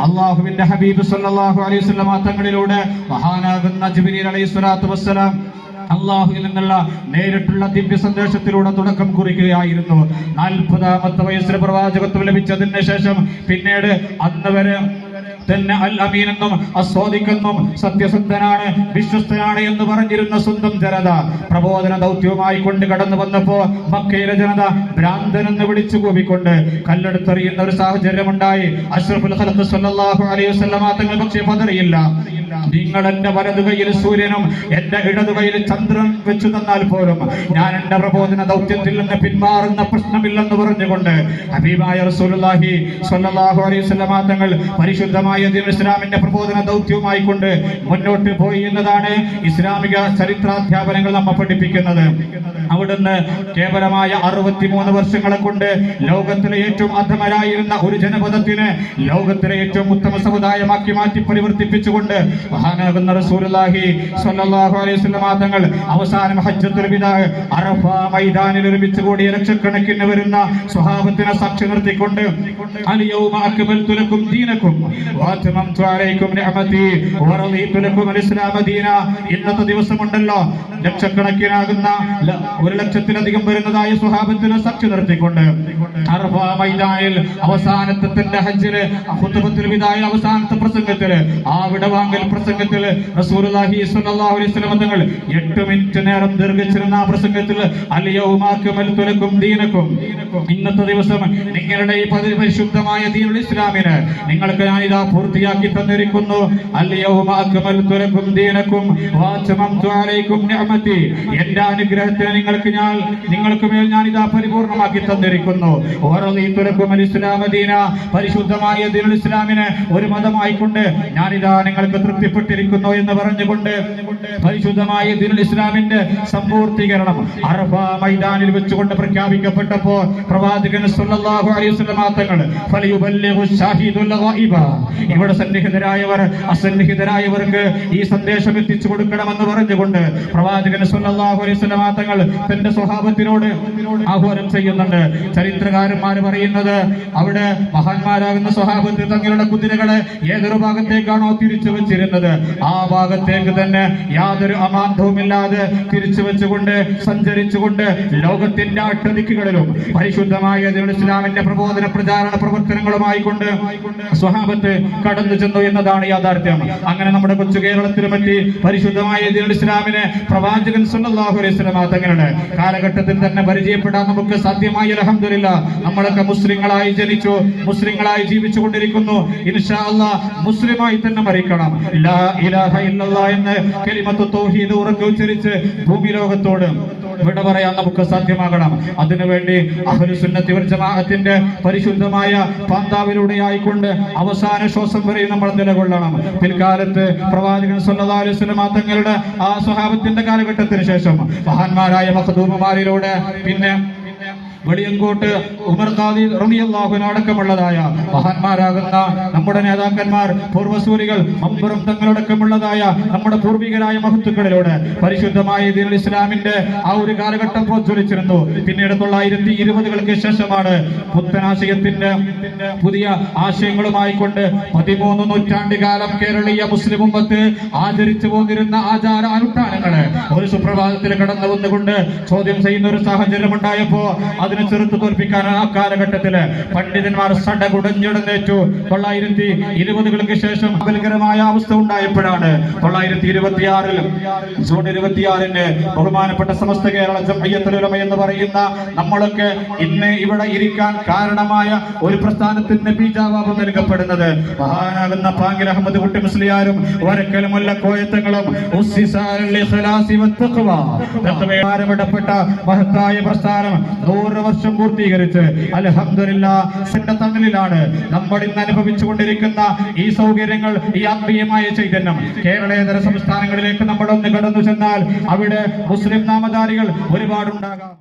അള്ളാഹുവിന്റെ ഹബീബ് സല്ലല്ലാഹു അലൈഹി വസല്ലം തങ്ങളിലൂടെ മഹാനാകുന്ന ജിബ്രീൽ അലൈഹിസ്സലാത്തു വസ്സലാം അള്ളാഹുവിൽ നിന്നുള്ള നേരിട്ടുള്ള ദിവ്യ സന്ദേശത്തിലൂടെ തുടക്കം കുറിക്കുകയായിരുന്നു. 40-ാമത്തെ വയസ്സിൽ പ്രവാചകത്വം ലഭിച്ചതിന് ശേഷം പിന്നീട് അന്ന് വരെ തന്നെ അൽ അമീൻ എന്നും അസ്വാദിക്കെന്നും സത്യസന്ധനാണ്, വിശ്വസ്തനാണ് എന്ന് പറഞ്ഞിരുന്ന സ്വന്തം ജനത പ്രബോധന ദൗത്യവുമായി കൊണ്ട് കടന്നു വന്നപ്പോ മക്കയിലെ ജനത ഭ്രാന്തനെന്ന് വിളിച്ചു കൂവിക്കൊണ്ട് കല്ലെടുത്തെറിയുന്ന ഒരു സാഹചര്യമുണ്ടായി. അഷ്റഫുൽ ഖൽഖ് സല്ലല്ലാഹു അലൈഹി വസല്ലം തങ്ങൾ പക്ഷേ പതറിയില്ല. നിങ്ങൾ എന്റെ വലതുകൈയിൽ സൂര്യനും എന്റെ ഇടതുകൈയിൽ ചന്ദ്രൻ വെച്ചു തന്നാൽ പോലും ഞാൻ എന്റെ പ്രബോധന ദൗത്യത്തിൽ നിന്ന് പിന്മാറുന്ന പ്രശ്നമില്ലെന്ന് പറഞ്ഞുകൊണ്ട് ഹബീബായ റസൂലുള്ളാഹി സ്വല്ലല്ലാഹു അലൈഹി വസല്ലം തങ്ങൾ പരിശുദ്ധമായ ഇസ്ലാമിന്റെ പ്രബോധന ദൗത്യവുമായി കൊണ്ട് മുന്നോട്ട് പോയി എന്നതാണ് ഇസ്ലാമിക ചരിത്രാധ്യാപനങ്ങൾ നമ്മെ പഠിപ്പിക്കുന്നത്. അവിടുന്ന് കേവലമായ 63 വർഷങ്ങളെ കൊണ്ട് ലോകത്തിലെ ഏറ്റവും അധമരായിരുന്ന ഒരു ജനപദത്തിനെ ലോകത്തിലെ ഏറ്റവും ഉത്തമ സമുദായമാക്കി മാറ്റി പരിവർത്തിപ്പിച്ചുകൊണ്ട് മഹാനാകുന്ന റസൂലുള്ളാഹി സ്വല്ലല്ലാഹു അലൈഹി വസല്ലം തങ്ങൾ അവസാനം ഹജ്ജത്തുൽ വിദാ അറഫ മൈതാനിൽ ഒരുമിച്ച് കൂടിയ ലക്ഷക്കണക്കിന് വരുന്ന സ്വഹാബത്തിനെ സാക്ഷി നിർത്തിക്കൊണ്ട് അൽ യൗമ അക്മൽതു ലക്കും ദീനക്കും വഅത്മംതു അലൈക്കും നിഅമതി വറദീതു ലക്കും അൽ ഇസ്ലാമ ദീന. ഇന്നത്തെ ദിവസമുണ്ടല്ലോ ലക്ഷക്കണക്കിനാകുന്ന 1,00,000-ലധികം വരുന്നതായ സ്വഹാബത്തിനെ സാക്ഷി നിർത്തിക്കൊണ്ട് അറഫ മൈതാനിൽ അവസാനത്തെ തന്റെ ഹജ്ജിലെ ഖുത്ബത്തുൽ വിദായിൽ അവസാനത്തെ പ്രസംഗത്തിൽ ആ വിടവാങ്ങൽ പ്രസംഗത്തിൽ റസൂലുള്ളാഹി സ്വല്ലല്ലാഹു അലൈഹി വസല്ലം തങ്ങൾ 8 മിനിറ്റ് നേരം ദീർഘിച്ചിരുന്ന ആ പ്രസംഗത്തിൽ അൽ യൗമ അക്മൽതു ലക്കും ദീനക്കും, ഇന്നത്തെ ദിവസം നിങ്ങളുടെ ഈ പരിശുദ്ധമായ ദീനുൽ ഇസ്ലാമിനെ നിങ്ങൾക്ക് ഞാൻ ഇതാ പൂർത്തിയാക്കി തന്നിരിക്കുന്നു. അൽ യൗമ അക്മൽതു ലക്കും ദീനക്കും വഅത്മംതു അലൈക്കും നിഅമതി, എന്റെ അനുഗ്രഹത്തെ നിങ്ങൾക്ക് മേൽ ഞാൻ ഇതാ പരിപൂർണമാക്കി തന്നിരിക്കുന്നു. വറദീതു ലക്കും അൽ ഇസ്ലാമ ദീന, പരിശുദ്ധമായ ദീനുൽ ഇസ്ലാമിനെ ഒരു മതമായിക്കൊണ്ട് ഞാൻ ഇതാ നിങ്ങൾക്ക് തൃപ്തിപ്പെട്ടിരിക്കുന്നു എന്ന് പറഞ്ഞുകൊണ്ട് പരിശുദ്ധമായ ദീനുൽ ഇസ്ലാമിന്റെ സമ്പൂർത്തീകരണം അറഫ മൈതാനിൽ വെച്ചുകൊണ്ട് പ്രഖ്യാപിക്കപ്പെട്ടപ്പോ പ്രവാചകൻ സല്ലല്ലാഹു അലൈഹി വസല്ലം തങ്ങൾ ഫലയുബല്ലിഗു ഷാഹിദുൽ ഗായിബ, ഇവിടെ സന്നിഹിതരായവർ അസന്നിഹിതരായവർക്ക് ഈ സന്ദേശം എത്തിച്ചു കൊടുക്കണമെന്ന് പറഞ്ഞുകൊണ്ട് പ്രവാചകൻ സല്ലല്ലാഹു അലൈഹി വസല്ലം തങ്ങൾ തന്റെ സ്വഹാബത്തിനോട് ആഹ്വാനം ചെയ്യുന്നുണ്ട്. ചരിത്രകാരന്മാർ പറയുന്നത് അവിടെ മഹാന്മാരാകുന്ന സ്വഹാബത്ത് തങ്ങളുടെ കുതിരകളെ ഏതൊരു ഭാഗത്തേക്കാണോ തിരിച്ചു വെച്ചിരുന്നത് ആ ഭാഗത്തേക്ക് തന്നെ യാതൊരു അമാന്തവുമില്ലാതെ തിരിച്ചു വെച്ചുകൊണ്ട് സഞ്ചരിച്ചുകൊണ്ട് ലോകത്തിന്റെ അട്ടദിക്കുകളിലും പരിശുദ്ധമായ ദീനുൽ ഇസ്ലാമിന്റെ പ്രബോധന പ്രചാരണ പ്രവർത്തനങ്ങളുമായി കൊണ്ട് സ്വഹാബത്ത് കടന്നു ചെന്നു എന്നതാണ് യാഥാർത്ഥ്യം. അങ്ങനെ നമ്മുടെ കൊച്ചു കേരളത്തിലുമെത്തി പരിശുദ്ധമായ ദീനുൽ ഇസ്ലാമിനെ പ്രവാചകൻ സല്ലല്ലാഹു അലൈഹി വസല്ലം തങ്ങളുടെ കാലഘട്ടത്തിൽ തന്നെ പരിചയപ്പെടാൻ നമുക്ക് സാധ്യമായി. അൽഹംദുലില്ലാ, നമ്മളൊക്കെ മുസ്ലിങ്ങളായി ജനിച്ചു, മുസ്ലിങ്ങളായി ജീവിച്ചു കൊണ്ടിരിക്കുന്നു. ഇൻഷാ അല്ലാഹ് മുസ്ലിമായി തന്നെ മരിക്കണം. ലാ ഇലാഹ ഇല്ലല്ലാഹ് എന്ന കലിമത്തു തൗഹീദ് ഉറക്കെ ഉച്ചരിച്ച് ഭൂമി ലോകത്തോട് വിട പറയാൻ നമുക്ക് സാധ്യമാകണം. അതിനുവേണ്ടി അഹ്ലുസ് സുന്നത്തി വൽ ജമാഅത്തിന്റെ പരിശുദ്ധമായ പാന്താവിലൂടെ ആയിക്കൊണ്ട് അവസാന ശ്വാസം വരെ നമ്മൾ നിലകൊള്ളണം. പിൽക്കാലത്ത് പ്രവാചകൻ സല്ലല്ലാഹു അലൈഹി വസല്ലം തങ്ങളുടെ ആ സ്വഹാബത്തിന്റെ കാലഘട്ടത്തിന് ശേഷം മഹാന്മാരായ മഖ്ദൂമുമാരിലൂടെ പിന്നെ വെളിയങ്കോട്ട് ഉമർ ഖാദി റളിയല്ലാഹു അൻഹു അടക്കമുള്ളതായ മഹാന്മാരാകുന്ന നമ്മുടെ നേതാക്കന്മാർ പൂർവ്വസൂരികൾ മമ്പുറം തങ്ങളടക്കമുള്ളതായ നമ്മുടെ പൂർവികരായ മഹത്തുക്കളിലൂടെ പരിശുദ്ധമായ ദീനുൽ ഇസ്ലാമിന്റെ ആ ഒരു കാലഘട്ടം പ്രോജ്വലിച്ചിരുന്നു. പിന്നീട് 1920-കൾക്ക് ശേഷമാണ് പുത്തനാശയത്തിന്റെ പുതിയ ആശയങ്ങളുമായി കൊണ്ട് 13 നൂറ്റാണ്ട് കാലം കേരളീയ മുസ്ലിം ഉമ്മത്ത് ആചരിച്ചു പോന്നിരുന്ന ആചാര അനുഷ്ഠാനങ്ങളെ ഒരു സുപ്രഭാതത്തിൽ കടന്നു വന്നുകൊണ്ട് ചോദ്യം ചെയ്യുന്ന ഒരു സാഹചര്യം ഉണ്ടായപ്പോ അതിനെ ചെറുത്തു തോൽപ്പിക്കാൻ ആ കാലഘട്ടത്തില് പണ്ഡിതന്മാർ സടകുടഞ്ഞിടന്നേറ്റു. 1920-കൾക്ക് ശേഷം അപകടകരമായ അവസ്ഥ ഉണ്ടായപ്പോഴാണ് 1926 ജൂൺ 26 ബഹുമാനപ്പെട്ട സമസ്ത കേരള ജംഇയ്യത്തുൽ ഉലമ എന്ന് പറയുന്ന നമ്മളൊക്കെ ഇന്ന് ഇവിടെ ഇരിക്കാൻ കാരണമായ ഒരു പ്രസ്ഥാനത്തിന് ബീജാവാപം നൽകപ്പെടുന്നത് മഹാനാകുന്ന പാങ്കിൽ അഹമ്മദ് കുട്ടി മുസ്ലിയാരും വരക്കൽ മുല്ലക്കോയത്തങ്ങളും തഖ്വ മഹത്തായ പ്രസ്ഥാനം 100 വർഷം പൂർത്തീകരിച്ച് അൽഹംദുലില്ലാഹ് തണലിലാണ് നമ്മൾ ഇന്ന് അനുഭവിച്ചു കൊണ്ടിരിക്കുന്ന ഈ സൗകര്യങ്ങൾ. ഈ ആത്മീയമായ ചൈതന്യം കേരളേതര സംസ്ഥാനങ്ങളിലേക്ക് നമ്മളൊന്ന് കടന്നു ചെന്നാൽ അവിടെ മുസ്ലിം നാമധാരികൾ ഒരുപാടുണ്ടാകാം.